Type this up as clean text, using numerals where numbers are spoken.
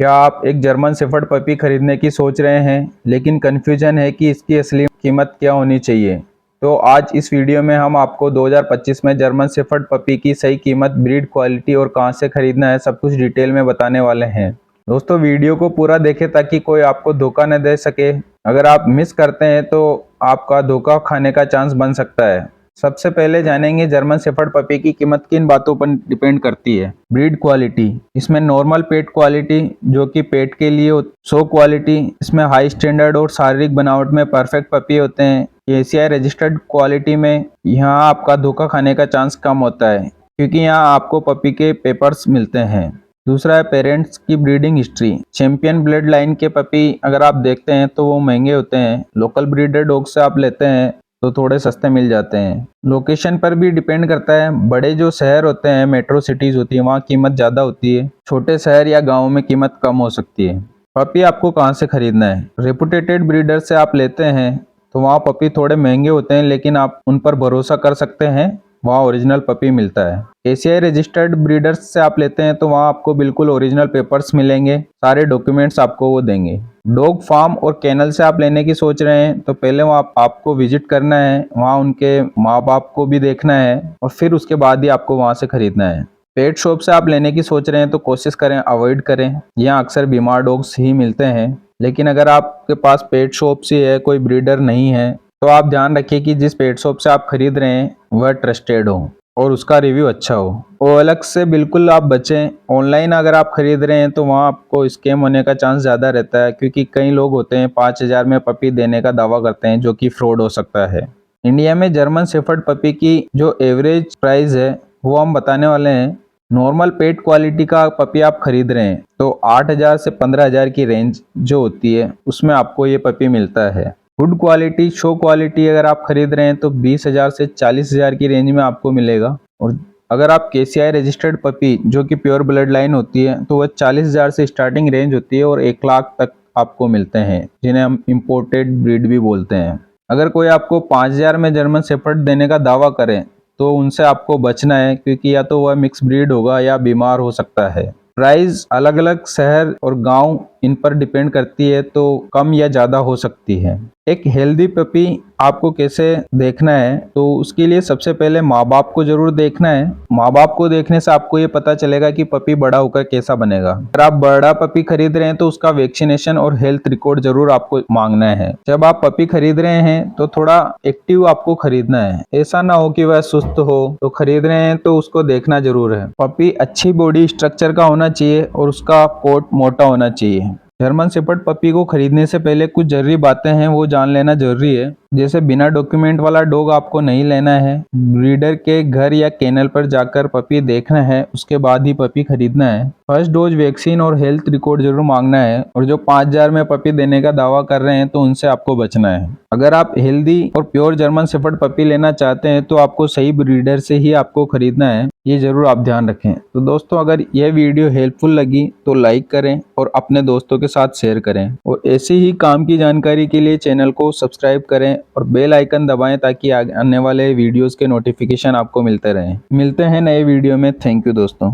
क्या आप एक जर्मन शेफर्ड पपी खरीदने की सोच रहे हैं लेकिन कन्फ्यूजन है कि इसकी असली कीमत क्या होनी चाहिए? तो आज इस वीडियो में हम आपको 2025 में जर्मन शेफर्ड पपी की सही कीमत, ब्रीड, क्वालिटी और कहां से खरीदना है, सब कुछ डिटेल में बताने वाले हैं। दोस्तों, वीडियो को पूरा देखें ताकि कोई आपको धोखा न दे सके। अगर आप मिस करते हैं तो आपका धोखा खाने का चांस बन सकता है। सबसे पहले जानेंगे जर्मन शेफर्ड पपी की कीमत किन बातों पर डिपेंड करती है। ब्रीड क्वालिटी, इसमें नॉर्मल पेट क्वालिटी जो कि पेट के लिए, शो क्वालिटी, इसमें हाई स्टैंडर्ड और शारीरिक बनावट में परफेक्ट पपी होते हैं। एसीआई रजिस्टर्ड क्वालिटी में यहाँ आपका धोखा खाने का चांस कम होता है क्योंकि यहाँ आपको पपी के पेपर्स मिलते हैं। दूसरा है पेरेंट्स की breeding history. Champion blood line के पपी अगर आप देखते हैं तो वो महंगे होते हैं। लोकल ब्रीडर डॉग से आप लेते हैं तो थोड़े सस्ते मिल जाते हैं। लोकेशन पर भी डिपेंड करता है। बड़े जो शहर होते हैं, मेट्रो सिटीज होती है, वहाँ कीमत ज़्यादा होती है। छोटे शहर या गाँव में कीमत कम हो सकती है। पपी आपको कहाँ से खरीदना है? रेपुटेटेड ब्रीडर से आप लेते हैं तो वहाँ पपी थोड़े महंगे होते हैं, लेकिन आप उन पर भरोसा कर सकते हैं, वहाँ ओरिजिनल पपी मिलता है। एसीआई रजिस्टर्ड ब्रीडर्स से आप लेते हैं तो वहाँ आपको बिल्कुल ओरिजिनल पेपर्स मिलेंगे, सारे डॉक्यूमेंट्स आपको वो देंगे। डॉग फार्म और केनल से आप लेने की सोच रहे हैं तो पहले वहाँ आपको विजिट करना है, वहाँ उनके माँ बाप को भी देखना है और फिर उसके बाद ही आपको वहाँ से खरीदना है। पेट शॉप से आप लेने की सोच रहे हैं तो कोशिश करें अवॉइड करें, यहाँ अक्सर बीमार डॉग्स ही मिलते हैं। लेकिन अगर आपके पास पेट शॉप से है, कोई ब्रीडर नहीं है, तो आप ध्यान रखिए कि जिस पेट शॉप से आप खरीद रहे हैं वह ट्रस्टेड हो और उसका रिव्यू अच्छा हो। OLX से बिल्कुल आप बचें। ऑनलाइन अगर आप खरीद रहे हैं तो वहाँ आपको स्कैम होने का चांस ज़्यादा रहता है क्योंकि कई लोग होते हैं 5,000 में पपी देने का दावा करते हैं, जो कि फ्रॉड हो सकता है। इंडिया में जर्मन शेफर्ड पपी की जो एवरेज प्राइस है वो हम बताने वाले हैं। नॉर्मल पेट क्वालिटी का पपी आप खरीद रहे हैं तो 8,000 से 15,000 की रेंज जो होती है उसमें आपको ये पपी मिलता है। गुड क्वालिटी, शो क्वालिटी अगर आप खरीद रहे हैं तो 20,000 से 40,000 की रेंज में आपको मिलेगा। और अगर आप केसीआई रजिस्टर्ड पपी जो कि प्योर ब्लड लाइन होती है तो वह 40,000 से स्टार्टिंग रेंज होती है और 1 लाख तक आपको मिलते हैं, जिन्हें हम इम्पोर्टेड ब्रीड भी बोलते हैं। अगर कोई आपको 5,000 में जर्मन शेफर्ड देने का दावा करे तो उनसे आपको बचना है क्योंकि या तो वह मिक्स ब्रीड होगा या बीमार हो सकता है। प्राइस अलग अलग शहर और गांव इन पर डिपेंड करती है, तो कम या ज़्यादा हो सकती है। एक हेल्दी पपी आपको कैसे देखना है तो उसके लिए सबसे पहले माँ बाप को जरूर देखना है। माँ बाप को देखने से आपको ये पता चलेगा कि पपी बड़ा होकर कैसा बनेगा। अगर आप बड़ा पपी खरीद रहे हैं तो उसका वैक्सीनेशन और हेल्थ रिकॉर्ड जरूर आपको मांगना है। जब आप पपी खरीद रहे हैं तो थोड़ा एक्टिव आपको खरीदना है, ऐसा ना हो कि वह सुस्त हो। तो खरीद रहे हैं तो उसको देखना जरूर है। पपी अच्छी बॉडी स्ट्रक्चर का होना चाहिए और उसका कोट मोटा होना चाहिए। जर्मन शेफर्ड पपी को खरीदने से पहले कुछ जरूरी बातें हैं वो जान लेना जरूरी है। जैसे बिना डॉक्यूमेंट वाला डॉग आपको नहीं लेना है। ब्रीडर के घर या केनल पर जाकर पपी देखना है, उसके बाद ही पपी खरीदना है। फर्स्ट डोज वैक्सीन और हेल्थ रिकॉर्ड जरूर मांगना है और जो 5,000 में पपी देने का दावा कर रहे हैं तो उनसे आपको बचना है। अगर आप हेल्दी और प्योर जर्मन शेफर्ड पपी लेना चाहते हैं तो आपको सही ब्रीडर से ही आपको खरीदना है, ये जरूर आप ध्यान रखें। तो दोस्तों, अगर यह वीडियो हेल्पफुल लगी तो लाइक करें और अपने दोस्तों के साथ शेयर करें और ऐसी ही काम की जानकारी के लिए चैनल को सब्सक्राइब करें और बेल आइकन दबाएं ताकि आने वाले वीडियोस के नोटिफिकेशन आपको मिलते रहें। मिलते हैं नए वीडियो में। थैंक यू दोस्तों।